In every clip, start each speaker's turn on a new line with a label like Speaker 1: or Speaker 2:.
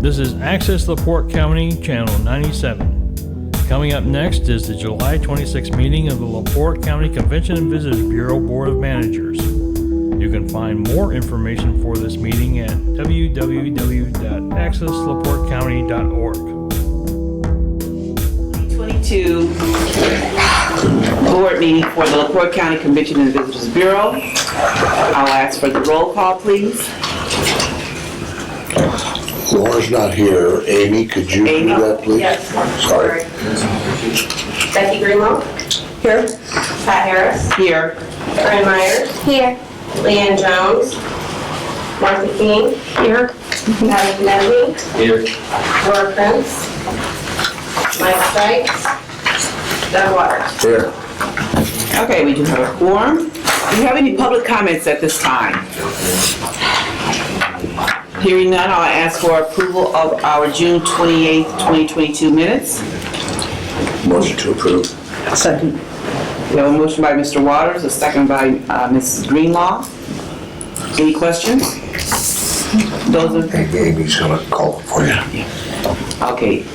Speaker 1: This is Access LaPorte County, Channel 97. Coming up next is the July 26th meeting of the LaPorte County Convention and Visitors Bureau Board of Managers. You can find more information for this meeting at www.accesslaportecounty.org.
Speaker 2: 2022 board meeting for the LaPorte County Convention and Visitors Bureau. I'll ask for the roll call, please.
Speaker 3: Laura's not here. Amy, could you do that, please?
Speaker 4: Yes.
Speaker 3: Sorry.
Speaker 4: Becky Greenwell.
Speaker 2: Here.
Speaker 4: Pat Harris.
Speaker 2: Here.
Speaker 4: Erin Myers.
Speaker 5: Here.
Speaker 4: Leanne Jones. Martha King. Here. Patty Kennedy.
Speaker 6: Here.
Speaker 4: Laura Prince. Mike Sykes. Doug Waters.
Speaker 3: Here.
Speaker 2: Okay, we do have a quorum. Do you have any public comments at this time? Hearing none, I'll ask for approval of our June 28th, 2022 minutes.
Speaker 3: Motion to approve.
Speaker 2: Second. We have a motion by Mr. Waters, a second by Mrs. Greenlaw. Any questions? Those are...
Speaker 3: Hey, Amy's gonna call for you.
Speaker 2: Okay,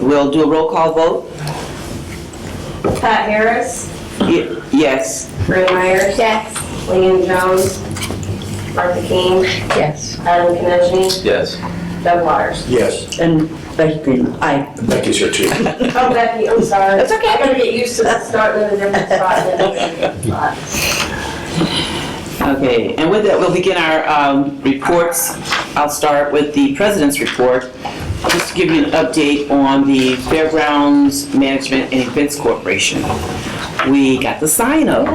Speaker 2: we'll do a roll call vote.
Speaker 4: Pat Harris.
Speaker 2: Yes.
Speaker 4: Erin Myers.
Speaker 5: Yes.
Speaker 4: Leanne Jones. Martha King.
Speaker 5: Yes.
Speaker 4: Adam Kennedy.
Speaker 6: Yes.
Speaker 4: Doug Waters.
Speaker 3: Yes.
Speaker 5: And Becky Green, aye.
Speaker 3: Becky's here too.
Speaker 4: Oh, Becky, I'm sorry.
Speaker 2: That's okay.
Speaker 4: I gotta get used to starting in a different spot than a different spot.
Speaker 2: Okay, and with that, we'll begin our reports. I'll start with the President's report. Just to give you an update on the Fairgrounds Management and Events Corporation. We got the sign up.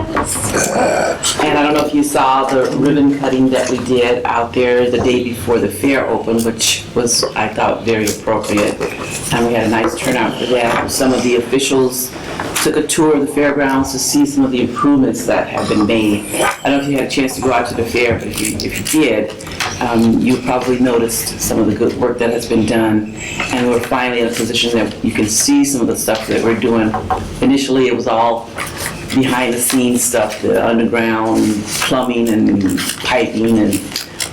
Speaker 2: And I don't know if you saw the ribbon cutting that we did out there the day before the fair opened, which was, I thought, very appropriate. And we had a nice turnout for that. Some of the officials took a tour of the fairgrounds to see some of the improvements that have been made. I don't know if you had a chance to go out to the fair, but if you did, you probably noticed some of the good work that has been done. And we're finally in a position that you can see some of the stuff that we're doing. Initially, it was all behind the scenes stuff, the underground plumbing and piping and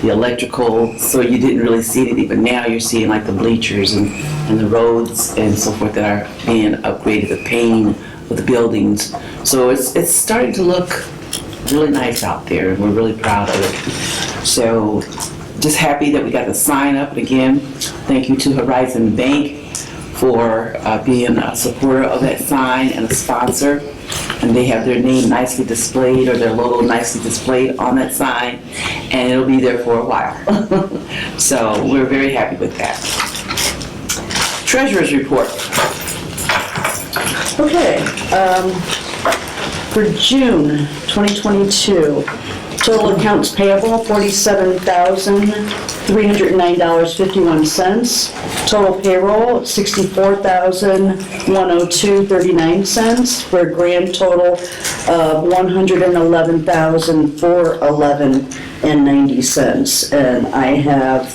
Speaker 2: the electrical, so you didn't really see anything, but now you're seeing like the bleachers and the roads and so forth that are being upgraded, the paint of the buildings. So it's starting to look really nice out there, and we're really proud of it. So just happy that we got the sign up. And again, thank you to Horizon Bank for being a supporter of that sign and a sponsor. And they have their name nicely displayed, or their logo nicely displayed on that sign, and it'll be there for a while. So we're very happy with that. Treasurer's report.
Speaker 5: Okay, for June 2022, total accounts payable, $47,309.51. Total payroll, $64,102.39, for a grand total of $111,411.90. And I have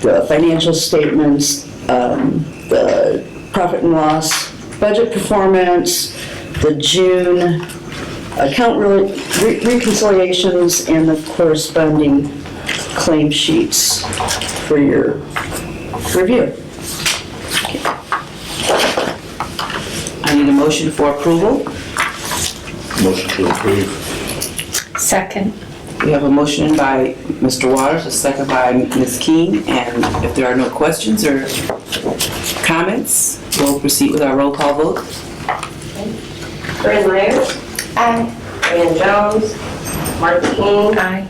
Speaker 5: the financial statements, the profit and loss, budget performance, the June account reconciliations, and the corresponding claim sheets for your review. Okay.
Speaker 2: I need a motion for approval.
Speaker 3: Motion to approve.
Speaker 5: Second.
Speaker 2: We have a motion by Mr. Waters, a second by Ms. King, and if there are no questions or comments, we'll proceed with our roll call vote.
Speaker 4: Erin Myers.
Speaker 5: Aye.
Speaker 4: Leanne Jones. Martha King.
Speaker 5: Aye.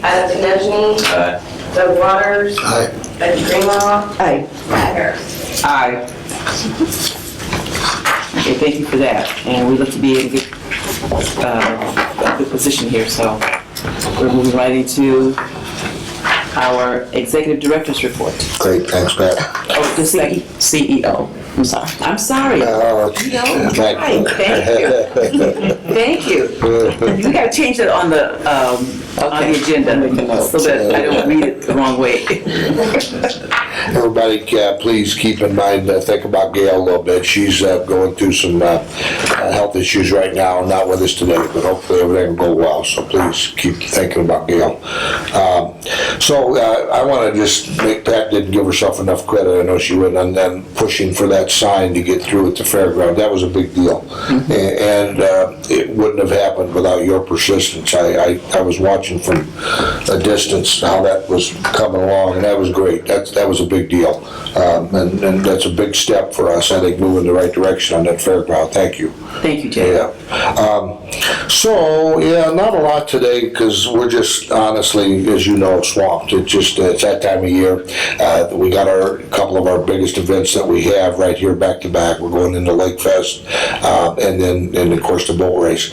Speaker 4: Adam Kennedy.
Speaker 6: Aye.
Speaker 4: Doug Waters.
Speaker 3: Aye.
Speaker 4: Becky Greenwell.
Speaker 5: Aye.
Speaker 4: Pat Harris.
Speaker 2: Aye. Okay, thank you for that. And we look to be in a good position here, so we're moving right into our executive director's report.
Speaker 3: Great, thanks, Pat.
Speaker 2: Oh, just like CEO. I'm sorry.
Speaker 3: Right.
Speaker 2: Hi, thank you. Thank you. We gotta change that on the agenda so that I don't read it the wrong way.
Speaker 3: Everybody, please keep in mind, think about Gail a little bit. She's going through some health issues right now, not with us today, but hopefully everything will go well. So please keep thinking about Gail. So I want to just make, Pat didn't give herself enough credit, I know she would, on them pushing for that sign to get through at the fairground. That was a big deal. And it wouldn't have happened without your persistence. I was watching from a distance how that was coming along, and that was great. That was a big deal. And that's a big step for us, I think, moving in the right direction on that fairground. Thank you.
Speaker 2: Thank you, Jay.
Speaker 3: Yeah. So, yeah, not a lot today because we're just honestly, as you know, swamped. It's that time of year. We got a couple of our biggest events that we have right here back to back. We're going into Lake Fest and of course the boat race.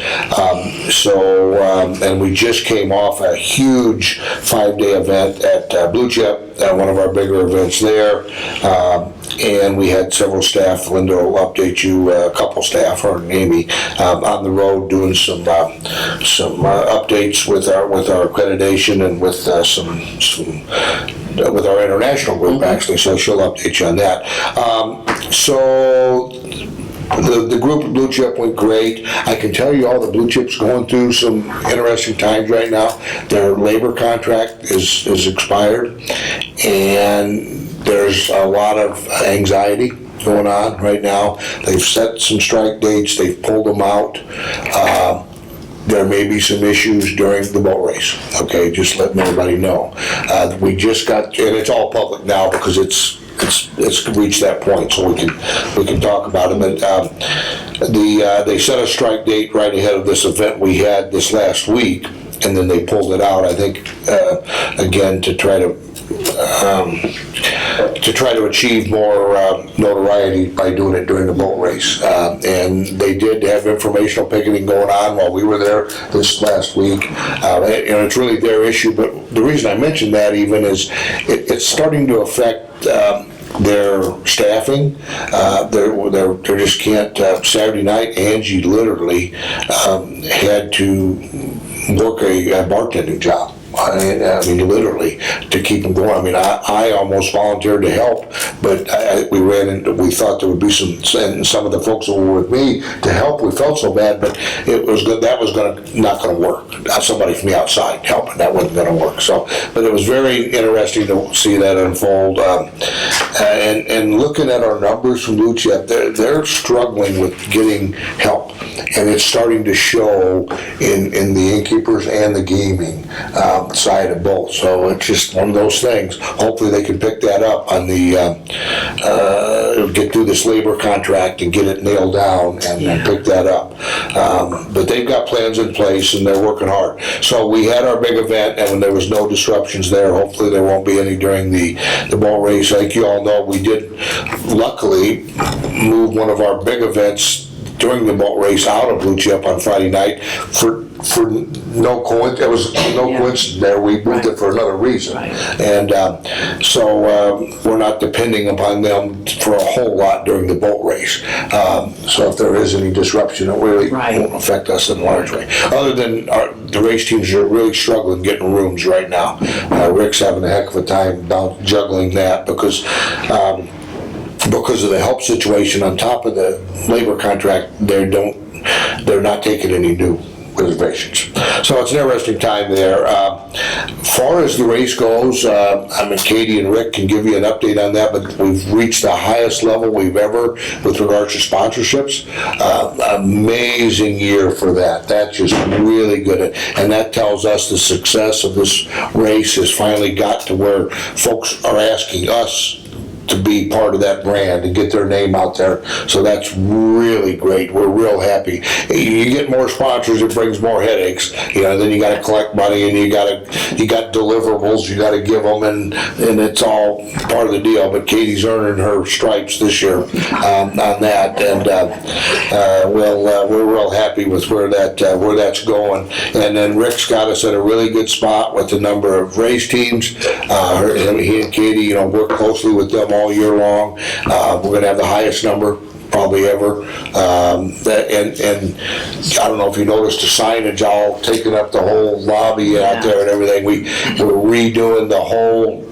Speaker 3: And we just came off a huge 5-day event at Blue Chip, one of our bigger events there. And we had several staff. Linda will update you, a couple staff, her and Amy, on the road doing some updates with our accreditation and with with our international group actually. So she'll update you on that. So the group at Blue Chip went great. I can tell you all the Blue Chip's going through some interesting times right now. Their labor contract is expired, and there's a lot of anxiety going on right now. They've set some strike dates, they've pulled them out. There may be some issues during the boat race, okay, just letting everybody know. We just got, and it's all public now because it's reached that point, so we can talk about it. But they set a strike date right ahead of this event we had this last week, and then they pulled it out, I think, again, to try to achieve more notoriety by doing it during the boat race. And they did have informational picketing going on while we were there this last week. And it's really their issue, but the reason I mentioned that even is it's starting to affect their staffing. They just can't. Saturday night, Angie literally had to work a bartending job. I mean, literally, to keep them going. I mean, I almost volunteered to help, but we thought there would be some of the folks that were with me to help. We felt so bad, but it was good. That was not going to work. Somebody from the outside helping, that wasn't going to work. So, but it was very interesting to see that unfold. And looking at our numbers from Blue Chip, they're struggling with getting help, and it's starting to show in the innkeepers and the gaming side of both. So it's just one of those things. Hopefully they can pick that up on the get through this labor contract and get it nailed down and pick that up. But they've got plans in place and they're working hard. So we had our big event and there was no disruptions there. Hopefully there won't be any during the boat race. Like you all know, we did luckily move one of our big events during the boat race out of Blue Chip on Friday night for no coincidence. There was no coincidence there. We moved it for another reason. And so we're not depending upon them for a whole lot during the boat race. So if there is any disruption, it really won't affect us in a large way. Other than the race teams are really struggling getting rooms right now. Rick's having a heck of a time about juggling that because of the help situation on top of the labor contract. They're not taking any new reservations. So it's an interesting time there. Far as the race goes, I mean, Katie and Rick can give you an update on that, but we've reached the highest level we've ever with regards to sponsorships. Amazing year for that. That's just really good. And that tells us the success of this race has finally got to where folks are asking us to be part of that brand and get their name out there. So that's really great. We're real happy. You get more sponsors, it brings more headaches. Then you got to collect money and you got deliverables you got to give them, and it's all part of the deal. But Katie's earning her stripes this year on that, and we're real happy with where that's going. And then Rick's got us at a really good spot with the number of race teams. He and Katie, work closely with them all year long. We're going to have the highest number probably ever. And I don't know if you noticed the signage all taking up the whole lobby out there and everything. We're redoing the whole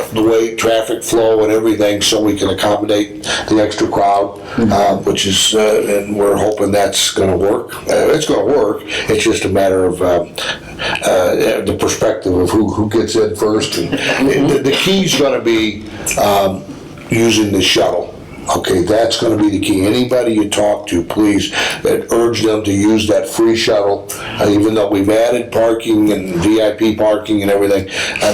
Speaker 3: the way traffic flow and everything so we can accommodate the extra crowd, which is, and we're hoping that's going to work. It's going to work. It's just a matter of the perspective of who gets in first. And the key's going to be using the shuttle. Okay, that's going to be the key. Anybody you talk to, please, urge them to use that free shuttle. Even though we've added parking and VIP parking and everything,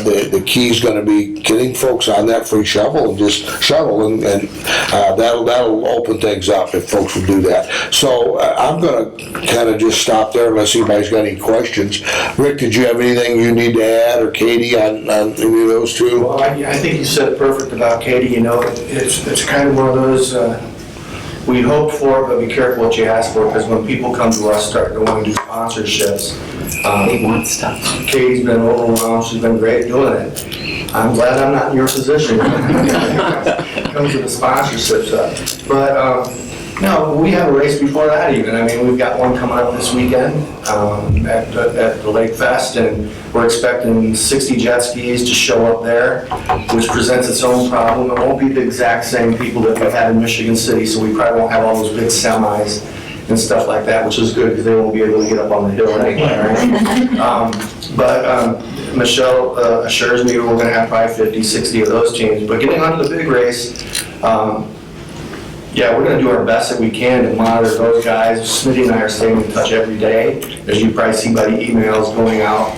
Speaker 3: the key is going to be getting folks on that free shuttle and just shuttle, and that'll open things up if folks will do that. So I'm going to kind of just stop there unless anybody's got any questions. Rick, did you have anything you need to add, or Katie, on any of those two?
Speaker 6: Well, I think you said it perfect about Katie. You know, it's kind of one of those we hoped for, but be careful what you ask for, because when people come to us start to want to do sponsorships,
Speaker 2: They want stuff.
Speaker 6: Katie's been overwhelmed. She's been great doing it. I'm glad I'm not in your position when it comes to the sponsorship stuff. But no, we have a race before that even. I mean, we've got one coming up this weekend at the Lake Fest, and we're expecting 60 jet skis to show up there, which presents its own problem. It won't be the exact same people that we've had in Michigan City, so we probably won't have all those big semis and stuff like that, which is good because they won't be able to get up on the hill anyway, right? But Michelle assures me we're going to have probably 50, 60 of those teams. But getting onto the big race, yeah, we're going to do our best that we can to monitor those guys. Smitty and I are staying in touch every day, as you probably see by the emails going out.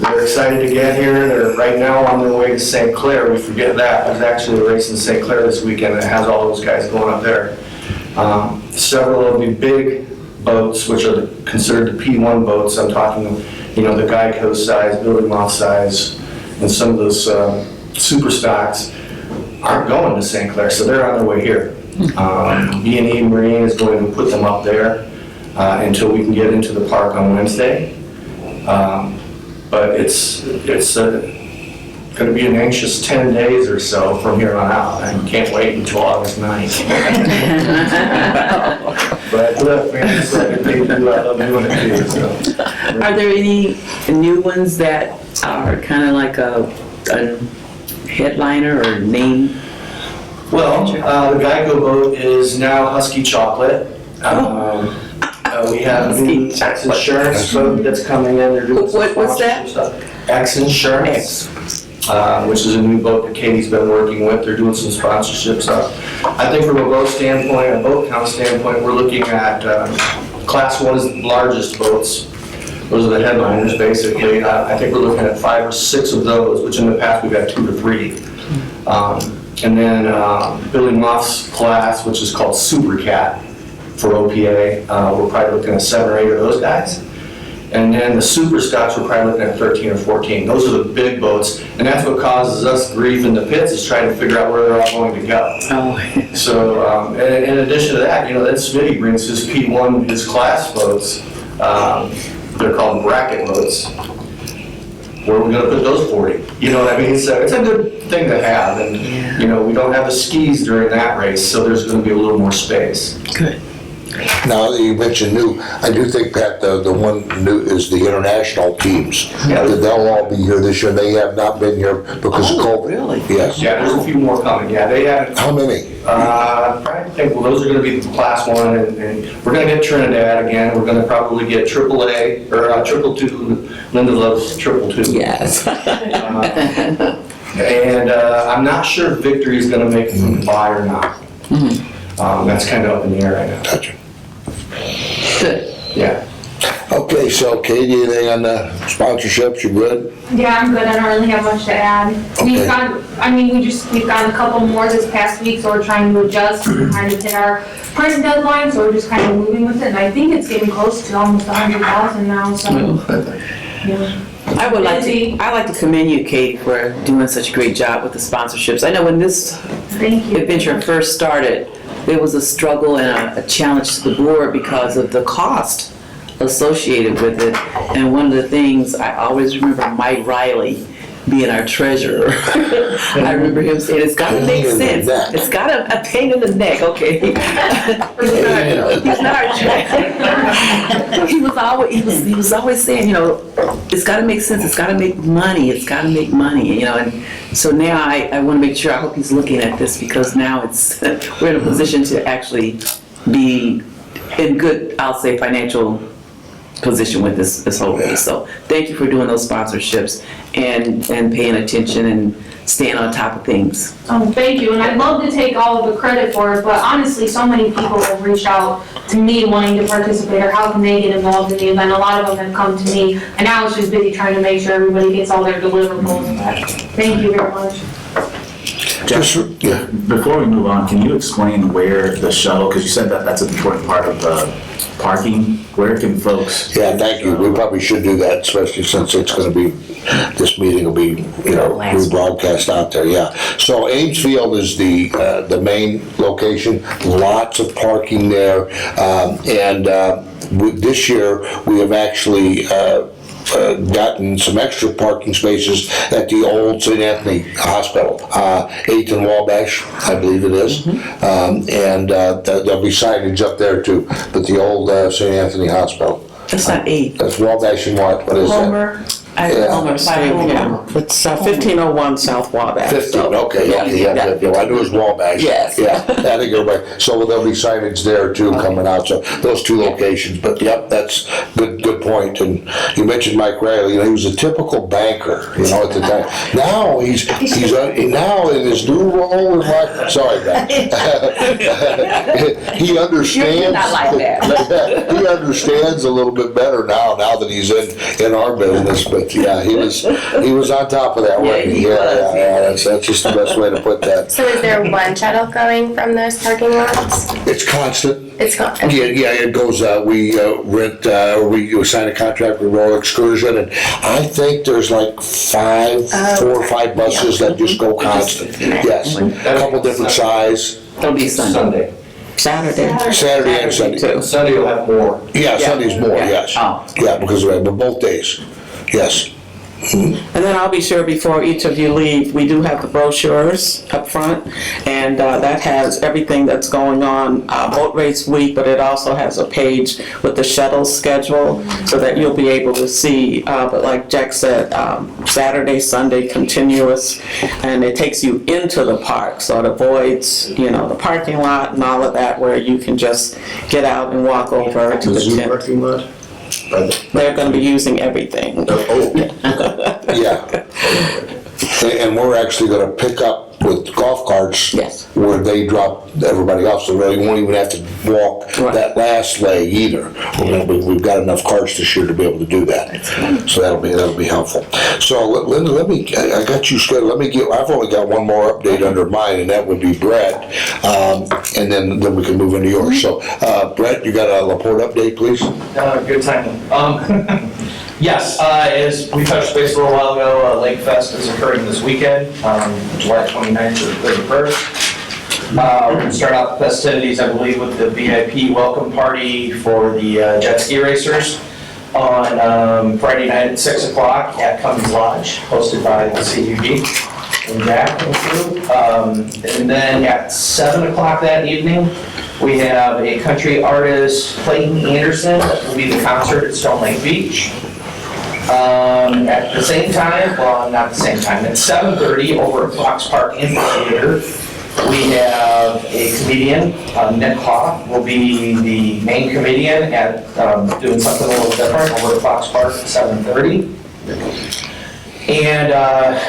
Speaker 6: They're excited to get here. They're right now on their way to St. Clair. We forget that. There's actually a race in St. Clair this weekend that has all those guys going up there. Several of the big boats, which are considered the P1 boats, I'm talking, you know, the Geico size, Billy Moth size, and some of those super stocks, aren't going to St. Clair, so they're on their way here. B&E Marine is going to put them up there until we can get into the park on Wednesday. But it's going to be an anxious 10 days or so from here on out. I can't wait until August 9th. But look, man, it's like a big deal. I love doing it too. So.
Speaker 2: Are there any new ones that are kind of like a headliner or name?
Speaker 6: Well, the Geico boat is now Husky Chocolate. We have a new X Insurance boat that's coming in. They're doing some
Speaker 2: What's that?
Speaker 6: sponsorship stuff. X Insurance, which is a new boat that Katie's been working with. They're doing some sponsorship stuff. I think from a boat standpoint, a boat count standpoint, we're looking at Class 1 is the largest boats. Those are the headliners, basically. I think we're looking at 5 or 6 of those, which in the past we've had 2 to 3. And then Billy Moth's class, which is called Super Cat for OPA, we're probably looking at 7 or 8 of those guys. And then the super stocks, we're probably looking at 13 or 14. Those are the big boats, and that's what causes us grief in the pits, is trying to figure out where they're all going to go.
Speaker 2: Oh.
Speaker 6: So, and in addition to that, you know, then Smitty brings his P1, his class boats. They're called bracket boats. Where are we going to put those 40? You know what I mean? So it's a good thing to have, and you know, we don't have the skis during that race, so there's going to be a little more space.
Speaker 2: Good.
Speaker 3: Now that you mentioned new, I do think, Pat, the one new is the international teams.
Speaker 6: Yeah.
Speaker 3: They'll all be here this year. They have not been here because of COVID.
Speaker 2: Really?
Speaker 3: Yes.
Speaker 6: Yeah, there's a few more coming. Yeah, they had.
Speaker 3: How many?
Speaker 6: I think, well, those are going to be the Class 1, and we're going to get Trinidad again. We're going to probably get AAA, or Triple Two. Linda loves Triple Two.
Speaker 2: Yes.
Speaker 6: And I'm not if Victory is going to make it from Dubai or not. That's kind of up in the air right now.
Speaker 3: Gotcha.
Speaker 2: Good.
Speaker 6: Yeah.
Speaker 3: Okay, so Katie, anything on the sponsorships? You good?
Speaker 4: Yeah, I'm good, I don't really have much to add.
Speaker 3: Okay.
Speaker 4: We've got a couple more this past week, so we're trying to adjust and kind of hit our print deadline, so we're just kind of moving with it, and I think it's getting close to almost 100,000 now, so. Yeah.
Speaker 2: I'd like to commend you, Katie, for doing such a great job with the sponsorships. I know when this
Speaker 4: Thank you.
Speaker 2: adventure first started, there was a struggle and a challenge to the board because of the cost associated with it. And one of the things I always remember Mike Riley being our treasurer. I remember him saying, it's gotta make
Speaker 3: Pain in the
Speaker 2: sense.
Speaker 3: neck.
Speaker 2: It's got a pain in the neck, okay? He's not our treasurer. He was always saying, you know, it's gotta make sense, it's gotta make money, you know, and so now I wanna make sure, I hope he's looking at this, because now we're in a position to actually be in good, I'll say, financial position with this whole race. So thank you for doing those sponsorships and paying attention and staying on top of things.
Speaker 4: Oh, thank you, and I'd love to take all of the credit for it, but honestly, so many people have reached out to me wanting to participate, or how can they get involved in the event. A lot of them have come to me, and I was just busy trying to make sure everybody gets all their deliverables. Thank you very much.
Speaker 3: Just, yeah.
Speaker 7: Before we move on, can you explain where the shuttle, because you said that that's an important part of the parking, where can folks?
Speaker 3: Yeah, thank you. We probably should do that, especially since it's gonna be, this meeting will be, you know, rebroadcast out there, yeah. So Ames Field is the main location, lots of parking there. This year, we have actually, gotten some extra parking spaces at the old St. Anthony Hospital, 8th and Wabash, I believe it is. There'll be signage up there too, but the old St. Anthony Hospital.
Speaker 2: That's not 8.
Speaker 3: That's Wabash and what is that?
Speaker 2: Homer.
Speaker 3: Yeah.
Speaker 2: Homer Street,
Speaker 5: Yeah, it's 1501 South Wabash.
Speaker 3: 15, okay, yeah, I knew it was Wabash.
Speaker 2: Yes.
Speaker 3: Yeah, I think everybody, so there'll be signage there too coming out, so those two locations, but yep, that's good point. And you mentioned Mike Riley, you know, he was a typical banker, you know, at the time. Now he's now in his new role, sorry, man. He understands.
Speaker 2: You're not like that.
Speaker 3: He understands a little bit better now that he's in our business, but yeah, he was on top of that, wasn't he? Yeah, that's just the best way to put that.
Speaker 8: So is there one shuttle going from those parking lots?
Speaker 3: It's constant.
Speaker 8: It's gone.
Speaker 3: Yeah, it goes, we rent, we sign a contract with Royal Excursion, and I think there's like 4 or 5 buses that just go constant. Yes, a couple different size,
Speaker 2: It'll be Sunday.
Speaker 5: Saturday.
Speaker 3: Saturday and Sunday.
Speaker 5: too.
Speaker 6: Sunday will have more.
Speaker 3: Yeah, Sunday's more, yes.
Speaker 2: Oh.
Speaker 3: Yeah, because of that, but both days, yes.
Speaker 5: And then I'll be sure before each of you leave, we do have the brochures up front, and that has everything that's going on boat race week, but it also has a page with the shuttle schedule so that you'll be able to see. But like Jack said, Saturday, Sunday, continuous, and it takes you into the park, so it avoids, you know, the parking lot and all of that, where you can just get out and walk over to the tent.
Speaker 6: Parking lot?
Speaker 5: They're going to be using everything.
Speaker 3: Yeah. And we're actually gonna pick up with golf carts.
Speaker 2: Yes.
Speaker 3: Where they drop everybody off, so they won't even have to walk that last leg either. We've got enough carts this year to be able to do that. So that'll be helpful. So Linda, I got you scheduled, I've only got one more update under mine, and that would be Brett. And then we can move into yours. So, Brett, you got a LaPorte update, please?
Speaker 9: Good timing. Yes, as we touched base a little while ago, Lake Fest is occurring this weekend, July 29th to the 31st. We're going to start out the festivities, I believe, with the VIP welcome party for the jet ski racers on Friday night at 6 o'clock at Cummins Lodge, hosted by the CUB and Jack and crew. And then at 7 o'clock that evening, we have a country artist, Clayton Anderson, that will be the concert at Stone Lake Beach. At the same time, well, not the same time, at 7:30 over at Fox Park Amphitheater, we have a comedian, Nick Hoff, will be the main comedian at doing something a little different over at Fox Park at 7:30. And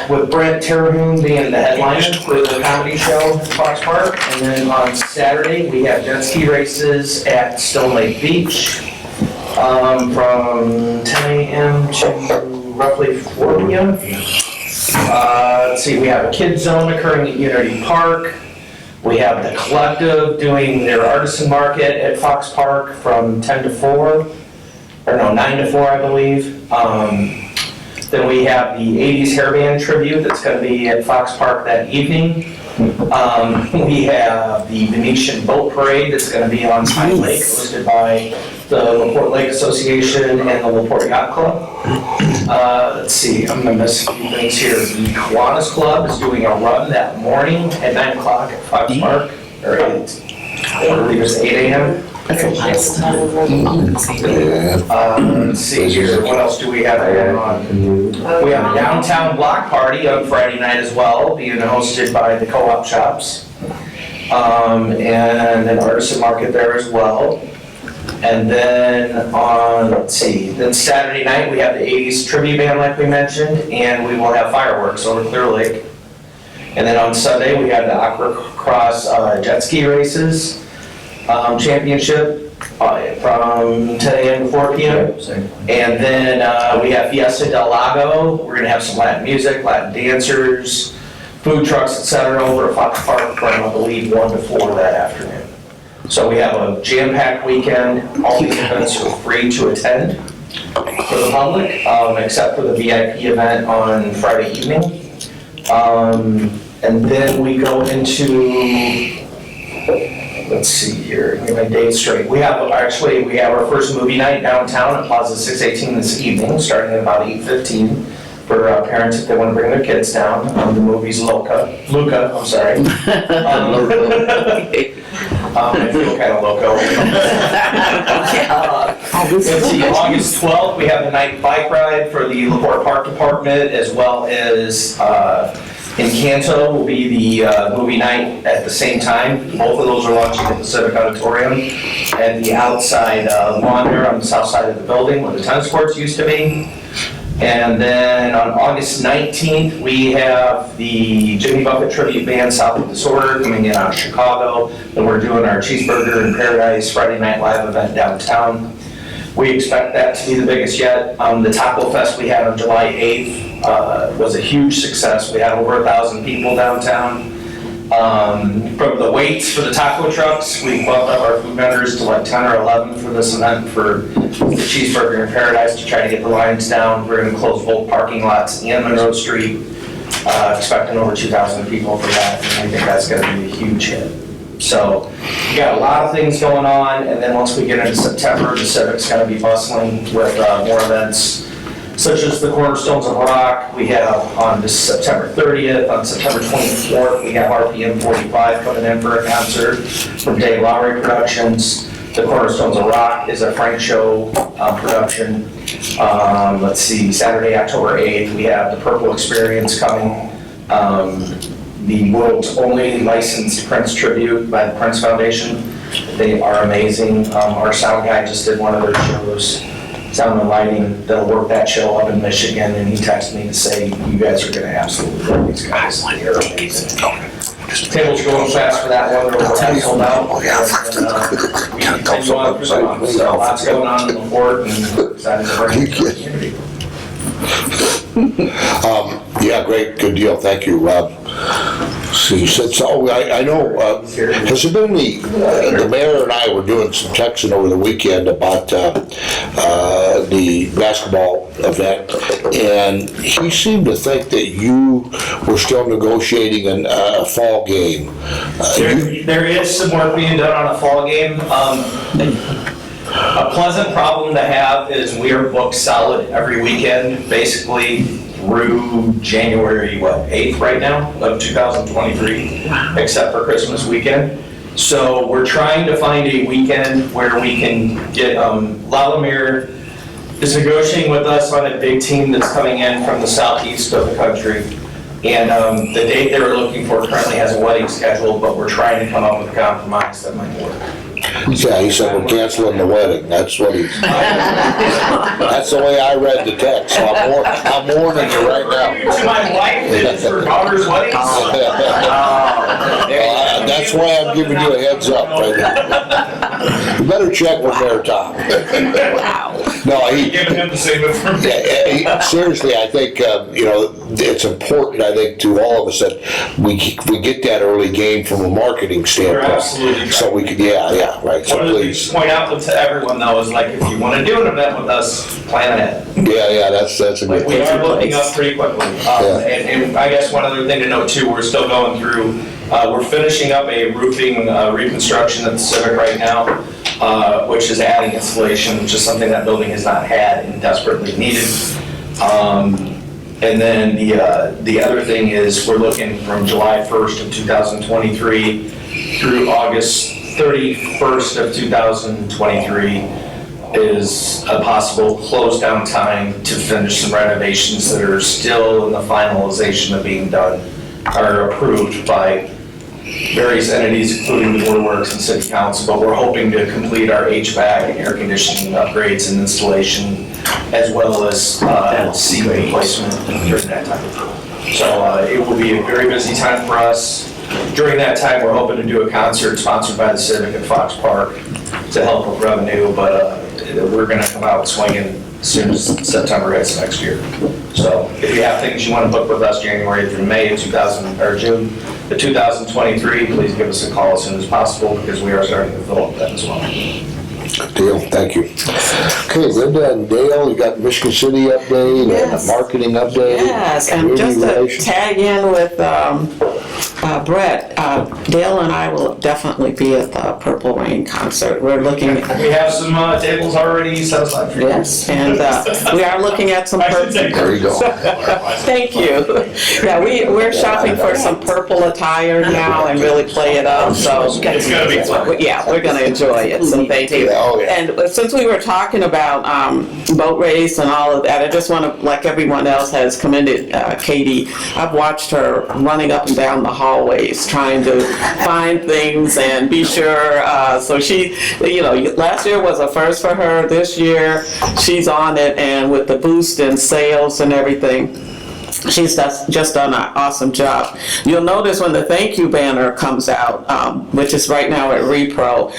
Speaker 9: with Brent Terhune being the headliner for the comedy show at Fox Park. And then on Saturday, we have jet ski races at Stone Lake Beach. From 10 a.m. to roughly 4 p.m. Let's see, we have a kids zone occurring at Unity Park. We have the Collective doing their artisan market at Fox Park from 10 to 4, or no, 9 to 4, I believe. Then we have the 80s hairband tribute that's going to be at Fox Park that evening. We have the Venetian Boat Parade that's gonna be on Pine Lake, hosted by the LaPorte Lake Association and the LaPorte Yacht Club. Let's see, I'm gonna miss a few things here. The Kiwanis Club is doing a run that morning at 9 o'clock at Fox Park, or 8, I believe it's 8 a.m. Let's see here, what else do we have going on? We have a downtown block party on Friday night as well, being hosted by the co-op shops. And an artisan market there as well. And then on, let's see, then Saturday night, we have the 80s tribute band like we mentioned, and we will have fireworks over Clear Lake. And then on Sunday, we have the Aqua Cross jet ski races championship from 10 a.m. to 4 p.m. And then we have Fiesta del Lago. We're gonna have some Latin music, Latin dancers, food trucks, etc. over at Fox Park from, I believe, 1 to 4 that afternoon. So we have a jam-packed weekend. All these events are free to attend for the public, except for the VIP event on Friday evening. And then we go into, let's see here, get my dates straight. We have our first movie night downtown at Plaza 618 this evening, starting at about 8:15 for parents if they want to bring their kids down. The movie's Luca, I'm sorry. I feel kind of loco. Let's see, August 12th, we have the night bike ride for the LaPorte Park Department, as well as in Canto will be the movie night at the same time. Both of those are launching at the Civic Auditorium at the outside lawn there on the south side of the building where the tennis courts used to be. And then on August 19th, we have the Jimmy Buffett Tribute Band South of Disorder coming in out of Chicago. And we're doing our Cheeseburger in Paradise Friday Night Live event downtown. We expect that to be the biggest yet. The Taco Fest we had on July 8th was a huge success. We had over 1,000 people downtown. From the waits for the taco trucks, we bumped up our food vendors to like 10 or 11 for this event for the Cheeseburger in Paradise to try to get the lines down. We're going to close both parking lots and Monroe Street, expecting over 2,000 people for that, and I think that's going to be a huge hit. So we got a lot of things going on, and then once we get into September, the Civic's going to be bustling with more events, such as the Cornerstones of Rock. We have on this September 30th, on September 24th, we have RPM 45 coming in for a concert from Dave Lowry Productions. The Cornerstones of Rock is a Frank Show production. Let's see, Saturday, October 8th, we have the Purple Experience coming. The world's only licensed Prince tribute by the Prince Foundation. They are amazing. Our sound guy just did one of their shows, Sound and Lighting. They'll work that show up in Michigan, and he texted me to say, you guys are gonna absolutely love these guys. They are amazing. Tables are going fast for that one. They're all sold out. So lots going on in the board, and excited to bring it to the community.
Speaker 3: Yeah, great, good deal, thank you, Rob. So you said, so I know, has there been the mayor and I were doing some texting over the weekend about the basketball event, and he seemed to think that you were still negotiating a fall game.
Speaker 9: There is some work being done on a fall game. A pleasant problem to have is we are booked solid every weekend, basically through January, 8th right now of 2023, except for Christmas weekend. So we're trying to find a weekend where we can get, Lalamere is negotiating with us on a big team that's coming in from the southeast of the country. And the date they were looking for currently has a wedding scheduled, but we're trying to come up with a compromise that might work.
Speaker 3: Yeah, he said we're canceling the wedding, that's what he, that's the way I read the text, so I'm warning you right now.
Speaker 9: To my wife, it's her daughter's wedding.
Speaker 3: That's why I'm giving you a heads up right now. You better check with Mayor Tom.
Speaker 5: Wow.
Speaker 3: No, he,
Speaker 9: Giving him the same information.
Speaker 3: seriously, I think, it's important, I think, to all of us that we get that early game from a marketing standpoint.
Speaker 9: absolutely
Speaker 3: So we could, right,
Speaker 9: One
Speaker 3: so
Speaker 9: of the
Speaker 3: please.
Speaker 9: things to point out to everyone though is like, if you want to do an event with us, plan ahead.
Speaker 3: Yeah, that's a
Speaker 9: Like,
Speaker 3: good
Speaker 9: we
Speaker 3: thing.
Speaker 9: are looking up pretty quickly. And I guess one other thing to note too, we're still going through, we're finishing up a roofing reconstruction at the Civic right now, which is adding insulation, which is something that building has not had and desperately needed. And then the other thing is we're looking from July 1st of 2023 through August 31st of 2023 is a possible close down time to finish some renovations that are still in the finalization of being done, are approved by various entities, including the Board of Works and City Council, but we're hoping to complete our HVAC and air conditioning upgrades and installation, as well as seat replacement during that time. So it will be a very busy time for us. During that time, we're hoping to do a concert sponsored by the Civic at Fox Park to help with revenue, but we're gonna come out swinging as soon as September hits next year. So if you have things you want to book with us January through May of June of 2023, please give us a call as soon as possible because we are starting to fill up that as well.
Speaker 3: Good deal, thank you. Okay, Linda and Dale, you got Michigan City update and a
Speaker 5: Yes.
Speaker 3: marketing update.
Speaker 5: Yes, and
Speaker 3: community
Speaker 5: just to
Speaker 3: relations.
Speaker 5: tag in with Brett, Dale and I will definitely be at the Purple Rain concert. We're looking,
Speaker 9: We have some tables already set aside for you.
Speaker 5: yes, and we are looking at some
Speaker 9: I should
Speaker 5: purple.
Speaker 9: say
Speaker 3: There you go.
Speaker 5: Thank you. Yeah, we're shopping for some purple attire now and really play it up, so.
Speaker 9: It's gonna be fun.
Speaker 5: Yeah, we're gonna enjoy it, so thank you.
Speaker 3: Oh, yeah.
Speaker 5: And since we were talking about boat race and all of that, I just want to, like everyone else has commended Katie, I've watched her running up and down the hallways trying to find things and be sure. So she, last year was a first for her. This year, she's on it, and with the boost in sales and everything, she's just done an awesome job. You'll notice when the thank you banner comes out, which is right now at Repro,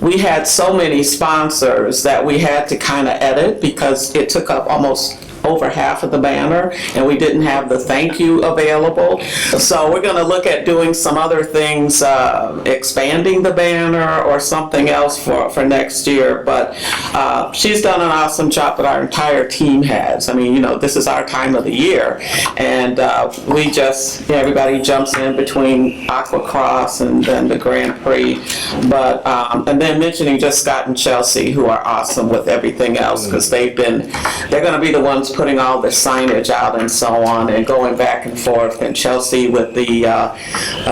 Speaker 5: we had so many sponsors that we had to kind of edit because it took up almost over half of the banner and we didn't have the thank you available. So we're going to look at doing some other things, expanding the banner or something else for next year. But she's done an awesome job that our entire team has. I mean, this is our time of the year. And we just, everybody jumps in between Aquacross and then the Grand Prix. But, and then mentioning just Scott and Chelsea, who are awesome with everything else because they're going to be the ones putting all the signage out and so on and going back and forth, and Chelsea with the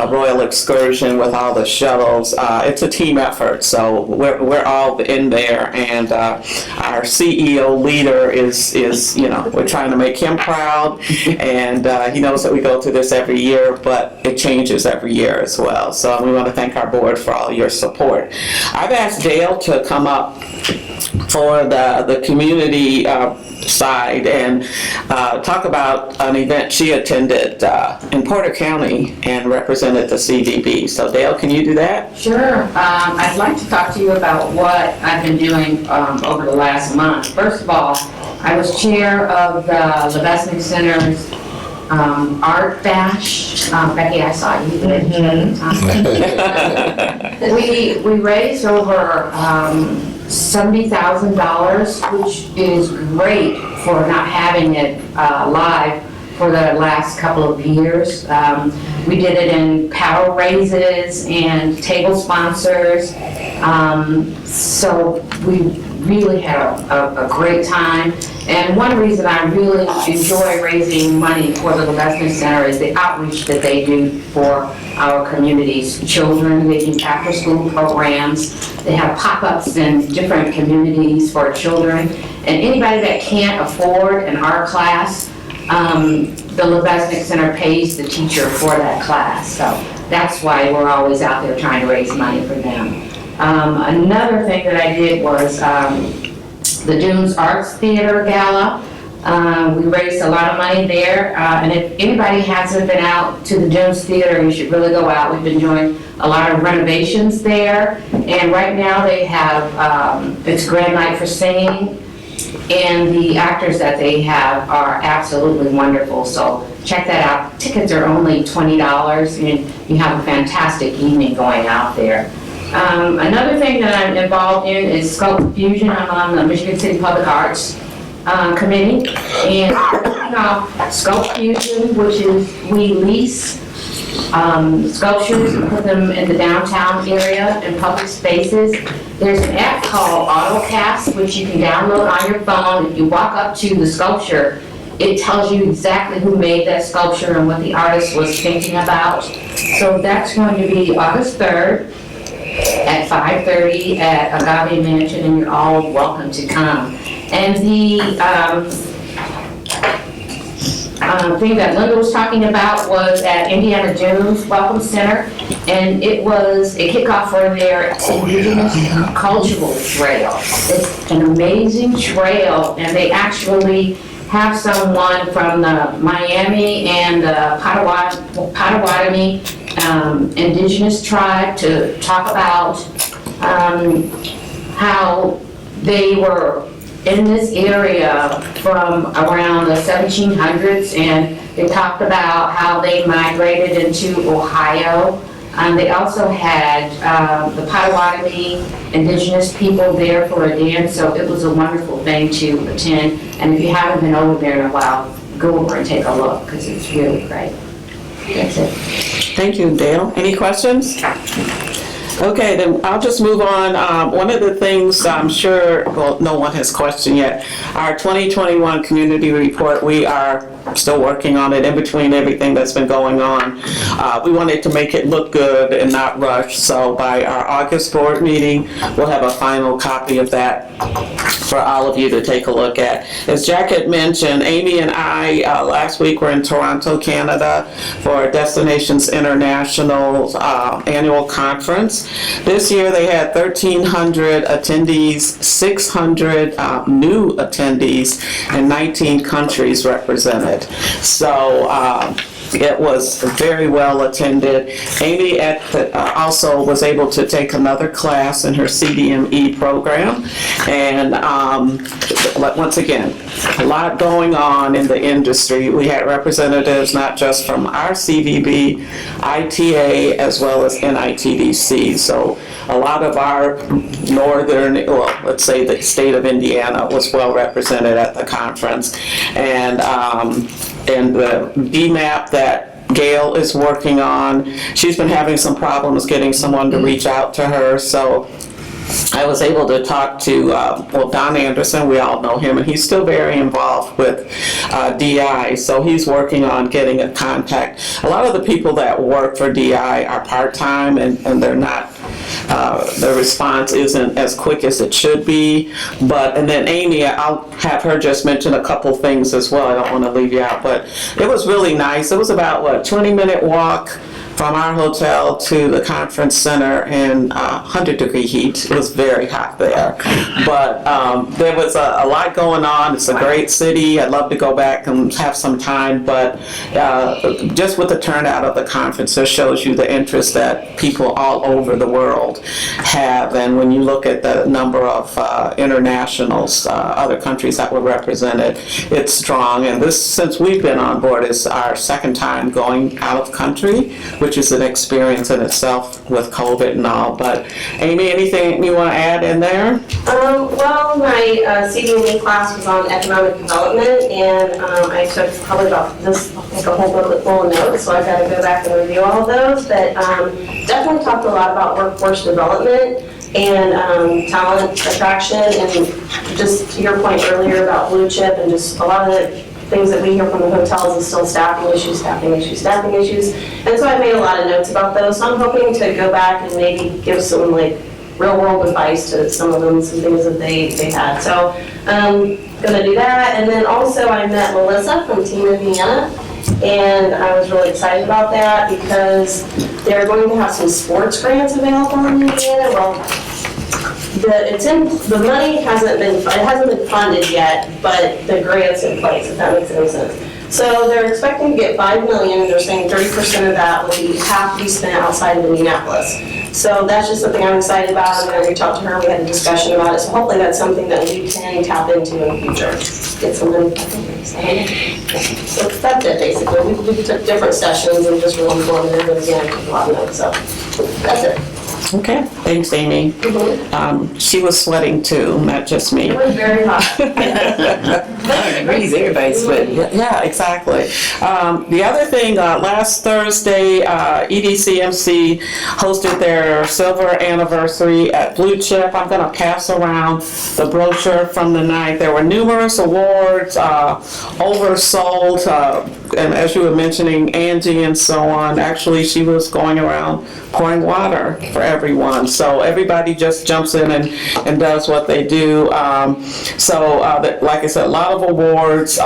Speaker 5: Royal Excursion with all the shuttles. It's a team effort, so we're all in there, and our CEO leader is we're trying to make him proud, and he knows that we go through this every year, but it changes every year as well. So we want to thank our board for all your support. I've asked Dale to come up for the community side and talk about an event she attended in Porter County and represented the CVB. So Dale, can you do that?
Speaker 10: Sure. I'd like to talk to you about what I've been doing over the last month. First of all, I was chair of the Levesque Center's Art Bash. Becky, I saw you there at the time. We raised over $70,000, which is great for not having it live for the last couple of years. We did it in power raises and table sponsors. So we really had a great time. And one reason I really enjoy raising money for the Levesque Center is the outreach that they do for our community's children. They do after-school programs. They have pop-ups in different communities for children. And anybody that can't afford an art class, the Levesque Center pays the teacher for that class. So that's why we're always out there trying to raise money for them. Another thing that I did was the Dunes Arts Theater Gala. We raised a lot of money there, and if anybody hasn't been out to the Dunes Theater, you should really go out. We've been doing a lot of renovations there, and right now they have, it's Grand Night for Singing. And the actors that they have are absolutely wonderful, so check that out. Tickets are only $20, and you have a fantastic evening going out there. Another thing that I'm involved in is Scope Fusion. I'm on the Michigan City Public Arts Committee, and Scope Fusion, which is we lease sculptures and put them in the downtown area in public spaces. There's an app called AutoCast, which you can download on your phone. If you walk up to the sculpture, it tells you exactly who made that sculpture and what the artist was thinking about. So that's going to be August 3rd at 5:30 at Agave Mansion, and you're all welcome to come. And the thing that Linda was talking about was at Indiana Jones Welcome Center, and it was a kickoff for their Indigenous Cultural Trail. It's an amazing trail, and they actually have someone from the Miami and the Potawatomi indigenous tribe to talk about how they were in this area from around the 1700s, and they talked about how they migrated into Ohio. They also had the Potawatomi indigenous people there for a dance, so it was a wonderful thing to attend. And if you haven't been over there in a while, go over and take a look, because it's really great. That's it.
Speaker 5: Thank you, Dale. Any questions? Okay, then I'll just move on. One of the things I'm sure, well, no one has questioned yet, our 2021 community report, we are still working on it in between everything that's been going on. We wanted to make it look good and not rush, so by our August board meeting, we'll have a final copy of that for all of you to take a look at. As Jack had mentioned, Amy and I last week were in Toronto, Canada for Destinations International annual conference. This year they had 1,300 attendees, 600 new attendees, and 19 countries represented. So it was very well attended. Amy also was able to take another class in her CDME program. And once again, a lot going on in the industry. We had representatives not just from our CVB, ITA, as well as NITDC. So a lot of our northern, well, let's say the state of Indiana was well represented at the conference. And the BMAP that Gail is working on, she's been having some problems getting someone to reach out to her, so I was able to talk to, Don Anderson, we all know him, and he's still very involved with DI, so he's working on getting a contact. A lot of the people that work for DI are part-time, and they're not, the response isn't as quick as it should be. And then Amy, I'll have her just mention a couple things as well. I don't want to leave you out, but it was really nice. It was about, 20-minute walk from our hotel to the conference center in 100-degree heat. It was very hot there. But there was a lot going on. It's a great city. I'd love to go back and have some time, but just with the turnout of the conference, it shows you the interest that people all over the world have. And when you look at the number of internationals, other countries that were represented, it's strong. And this, since we've been on board, is our second time going out of country, which is an experience in itself with COVID and all. But Amy, anything you want to add in there?
Speaker 8: Well, my CDME class was on economic development, and I took probably about this, like a whole booklet full of notes, so I've got to go back and review all of those. But definitely talked a lot about workforce development and talent attraction, and just to your point earlier about blue chip, and just a lot of the things that we hear from the hotels is still staffing issues. And so I made a lot of notes about those. So I'm hoping to go back and maybe give some real world advice to some of them, some things that they had. So gonna do that. And then also I met Melissa from Team Indiana, and I was really excited about that because they're going to have some sports grants available in Indiana. Well, the money hasn't been funded yet, but the grant's in place, if that makes any sense. So they're expecting to get 5 million, they're saying 30% of that have to be spent outside of Indianapolis. So that's just something I'm excited about. I'm gonna reach out to her, we had a discussion about it, so hopefully that's something that we can tap into in the future. Get some money. So that's it, basically. We took different sessions and just really wanted to do it again, took a lot of notes, so that's it.
Speaker 5: Okay, thanks, Amy. She was sweating too, not just me.
Speaker 8: It was very hot.
Speaker 2: Everybody's sweating.
Speaker 5: Yeah, exactly. The other thing, last Thursday, EDCMC hosted their silver anniversary at Blue Chip. I'm gonna pass around the brochure from the night. There were numerous awards, oversold, and as you were mentioning, Angie and so on, actually she was going around pouring water for everyone. So everybody just jumps in and does what they do. Like I said, a lot of awards,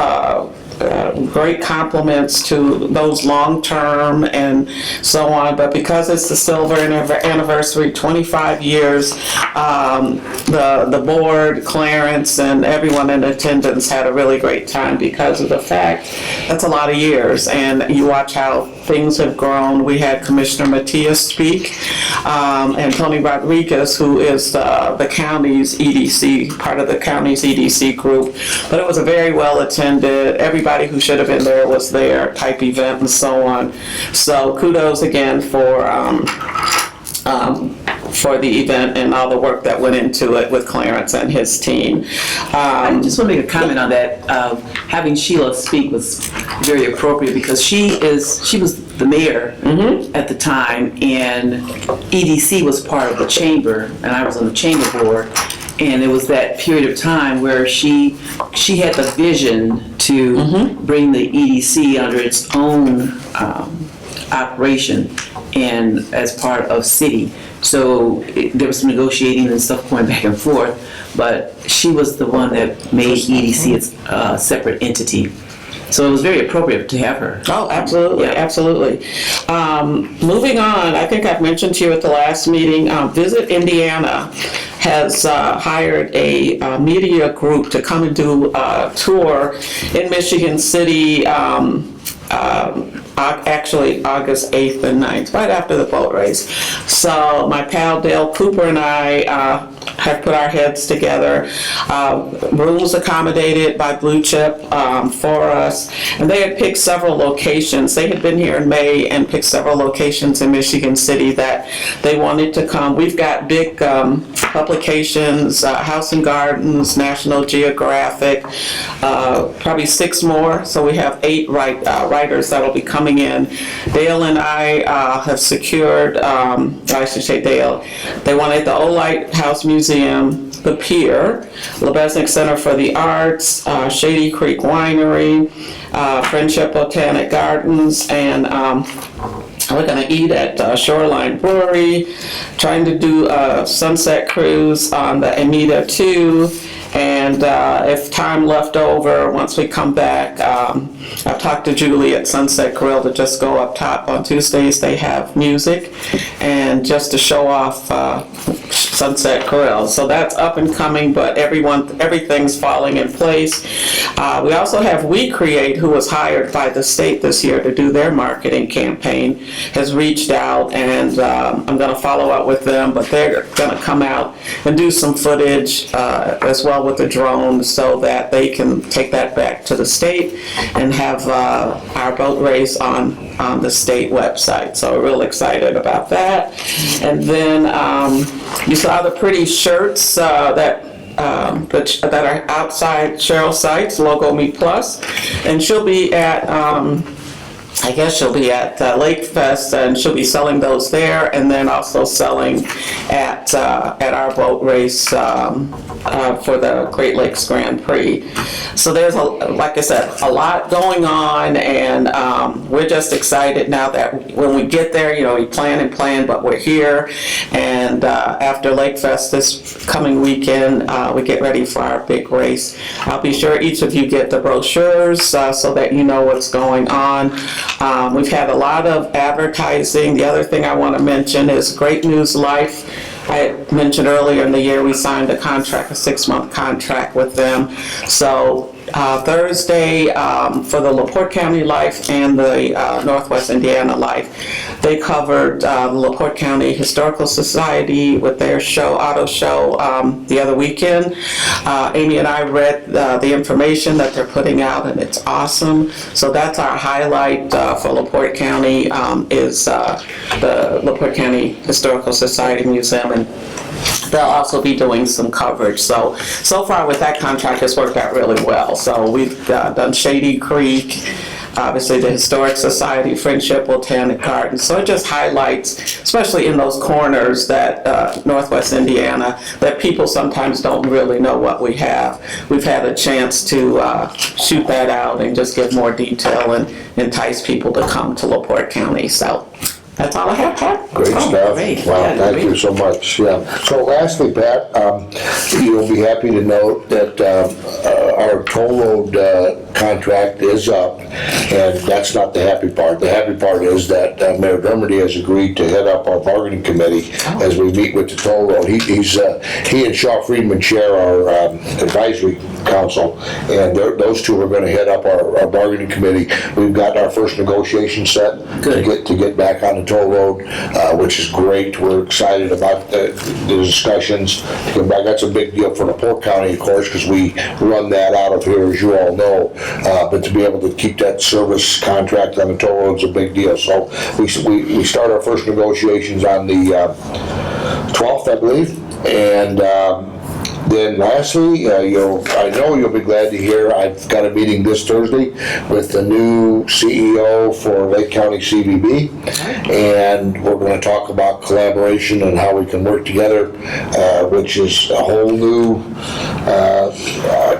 Speaker 5: great compliments to those long-term and so on, but because it's the silver anniversary, 25 years, the board, Clarence, and everyone in attendance had a really great time because of the fact that's a lot of years, and you watch how things have grown. We had Commissioner Matias speak, and Tony Rodriguez, who is the county's EDC, part of the county's EDC group, but it was a very well attended, everybody who should have been there was there type event and so on. So kudos again for the event and all the work that went into it with Clarence and his team.
Speaker 2: I just want to make a comment on that. Having Sheila speak was very appropriate because she was the mayor at the time, and EDC was part of the chamber, and I was on the chamber board. And it was that period of time where she had the vision to bring the EDC under its own operation and as part of city. So there was some negotiating and stuff going back and forth, but she was the one that made EDC its separate entity. So it was very appropriate to have her.
Speaker 5: Oh, absolutely,
Speaker 2: Yeah.
Speaker 5: absolutely. Moving on, I think I've mentioned to you at the last meeting, Visit Indiana has hired a media group to come and do a tour in Michigan City, actually August 8th and 9th, right after the boat race. So my pal Dale Cooper and I have put our heads together. Rooms accommodated by Blue Chip for us, and they had picked several locations. They had been here in May and picked several locations in Michigan City that they wanted to come. We've got big publications, House and Gardens, National Geographic, probably 6 more, so we have 8 writers that will be coming in. Dale and I have secured, I should say Dale, they wanted the Olyte House Museum, the Pier, Lebesnick Center for the Arts, Shady Creek Winery, Friendship Botanic Gardens, and we're gonna eat at Shoreline Brewery, trying to do a sunset cruise on the Amita 2, and if time left over, once we come back, I've talked to Julie at Sunset Grill to just go up top on Tuesdays. They have music, and just to show off Sunset Grill. So that's up and coming, but everything's falling in place. We also have We Create, who was hired by the state this year to do their marketing campaign, has reached out, and I'm gonna follow up with them, but they're gonna come out and do some footage as well with the drone so that they can take that back to the state and have our boat race on the state website. So we're real excited about that. And then you saw the pretty shirts that are outside Cheryl Sykes, Logo Me Plus, and she'll be at I guess she'll be at Lake Fest, and she'll be selling those there, and then also selling at our boat race for the Great Lakes Grand Prix. So there's, like I said, a lot going on, and we're just excited now that when we get there, we plan, but we're here. And after Lake Fest this coming weekend, we get ready for our big race. I'll be sure each of you get the brochures so that you know what's going on. We've had a lot of advertising. The other thing I want to mention is Great News Life I mentioned earlier in the year, we signed a contract, a 6-month contract with them. So Thursday, for the LaPorte County Life and the Northwest Indiana Life, they covered the LaPorte County Historical Society with their show, auto show, the other weekend. Amy and I read the information that they're putting out, and it's awesome. So that's our highlight for LaPorte County, is the LaPorte County Historical Society Museum, and they'll also be doing some coverage. So far with that contract, it's worked out really well. So we've done Shady Creek, obviously the Historic Society, Friendship, Botanic Gardens. So it just highlights, especially in those corners that Northwest Indiana, that people sometimes don't really know what we have. We've had a chance to shoot that out and just give more detail and entice people to come to LaPorte County. So that's all I have, Pat.
Speaker 3: Great stuff.
Speaker 2: great.
Speaker 3: Wow,
Speaker 2: Yeah,
Speaker 3: thank
Speaker 2: great.
Speaker 3: you so much. Yeah. So lastly, Pat, you'll be happy to note that our toll road contract is up, and that's not the happy part. The happy part is that Mayor Dermody has agreed to head up our bargaining committee as we meet with the toll road. He and Shaw Friedman chair our advisory council, and those two are going to head up our bargaining committee. We've got our first negotiation set to get back on the toll road, which is great. We're excited about the discussions to get back. That's a big deal for LaPorte County, of course, because we run that out of here, as you all know. But to be able to keep that service contract on the toll road is a big deal. So we start our first negotiations on the 12th, I believe, and then lastly, I know you'll be glad to hear, I've got a meeting this Thursday with the new CEO for Lake County CVB, and we're going to talk about collaboration and how we can work together, which is a whole new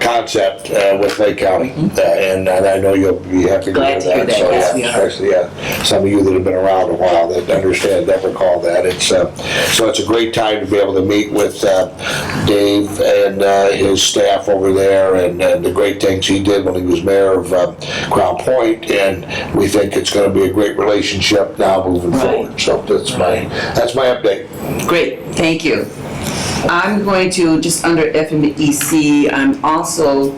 Speaker 3: concept with Lake County, and I know you'll be happy to
Speaker 2: Glad
Speaker 3: hear
Speaker 2: to hear that,
Speaker 3: So,
Speaker 2: yes, we are.
Speaker 3: especially some of you that have been around a while that understand, that recall that. So it's a great time to be able to meet with Dave and his staff over there, and the great things he did when he was mayor of Crown Point, and we think it's going to be a great relationship now moving forward. So that's my update.
Speaker 2: Great, thank you. I'm going to, just under FMEC, I'm also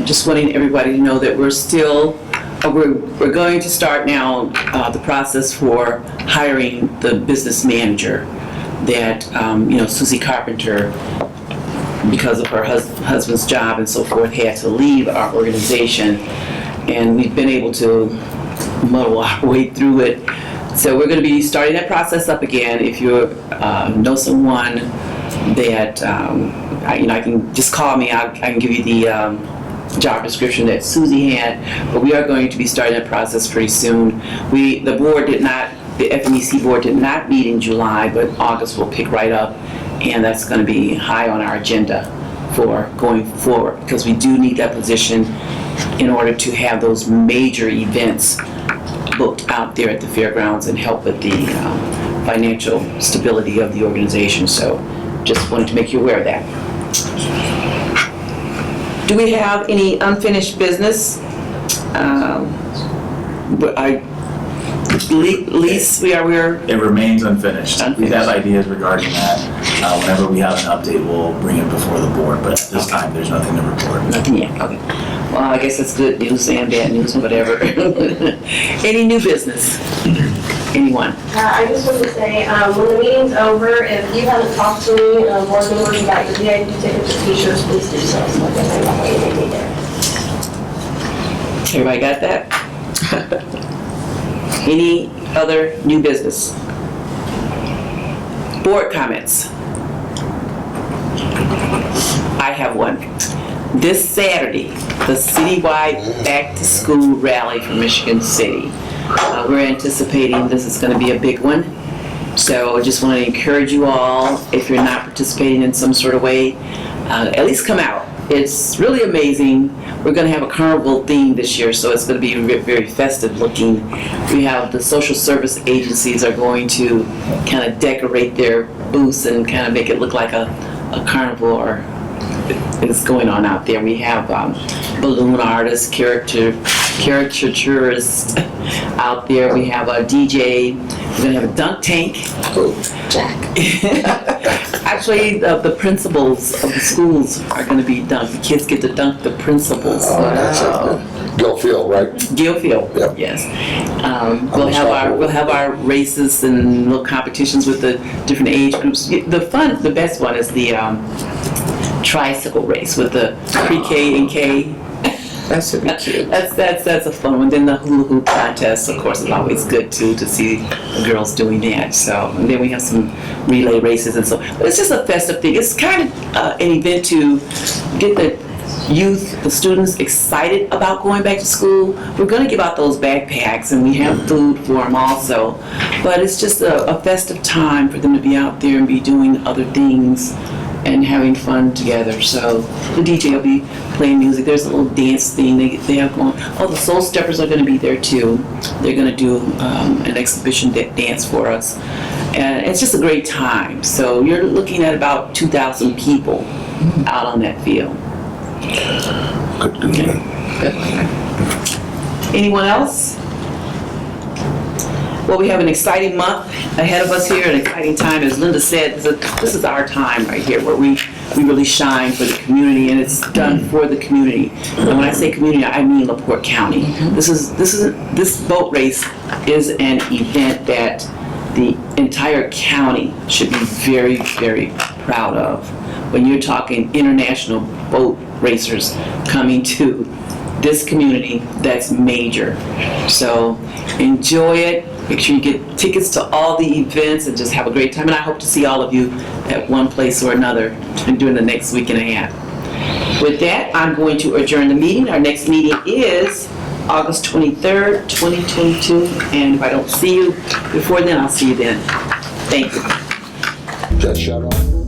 Speaker 2: just wanting everybody to know that we're going to start now the process for hiring the business manager that, Susie Carpenter, because of her husband's job and so forth, had to leave our organization. And we've been able to muddle our way through it. So we're going to be starting that process up again. If you know someone that, I can just call me. I can give you the job description that Susie had. But we are going to be starting that process pretty soon. The FMEC board did not meet in July, but August will pick right up. And that's going to be high on our agenda for going forward, because we do need that position in order to have those major events booked out there at the fairgrounds and help with the financial stability of the organization. So just wanted to make you aware of that. Do we have any unfinished business? Lease, we're
Speaker 7: It remains unfinished. We have ideas regarding that. Whenever we have an update, we'll bring it before the board, but at this time, there's nothing to report.
Speaker 2: nothing yet. Okay. Well, I guess that's good news and bad news, whatever. Any new business? Anyone?
Speaker 8: I just wanted to say, when the meeting's over, if you haven't talked to me, board members, about your VIP tickets or t-shirts, please do so. So I can know what you need there.
Speaker 2: Everybody got that? Any other new business? Board comments? I have one. This Saturday, the citywide back-to-school rally for Michigan City. We're anticipating this is going to be a big one. So I just want to encourage you all, if you're not participating in some sort of way, at least come out. It's really amazing. We're going to have a carnival theme this year, so it's going to be very festive looking. We have the social service agencies are going to kind of decorate their booths and kind of make it look like a carnival or is going on out there. We have balloon artists, character caricaturists out there. We have a DJ, we're gonna have a dunk tank. Actually, the principals of the schools are gonna be dunked. The kids get to dunk the principals.
Speaker 3: Go Field, right?
Speaker 2: Gill Field,
Speaker 3: Yep.
Speaker 2: yes. We'll have our races and little competitions with the different age groups. The best one is the tricycle race with the pre-K and K.
Speaker 5: That should be cute.
Speaker 2: That's a fun one. Then the hula hoop contest, of course, is always good too, to see the girls doing that. So, and then we have some relay races and so. But it's just a festive thing. It's kind of an event to get the youth, the students excited about going back to school. We're going to give out those backpacks and we have food for them also. But it's just a festive time for them to be out there and be doing other things and having fun together. So the DJ will be playing music. There's a little dance thing they have going. Oh, the Soul Steppers are going to be there too. They're going to do an exhibition dance for us. And it's just a great time. So you're looking at about 2,000 people out on that field.
Speaker 3: Good.
Speaker 2: Anyone else? Well, we have an exciting month ahead of us here, an exciting time. As Linda said, this is our time right here where we really shine for the community, and it's done for the community. And when I say community, I mean LaPorte County. This boat race is an event that the entire county should be very, very proud of. When you're talking international boat racers coming to this community, that's major. So enjoy it. Make sure you get tickets to all the events and just have a great time. And I hope to see all of you at one place or another during the next week and a half. With that, I'm going to adjourn the meeting. Our next meeting is August 23rd, 2022. And if I don't see you before then, I'll see you then. Thank you.
Speaker 3: Just shut off.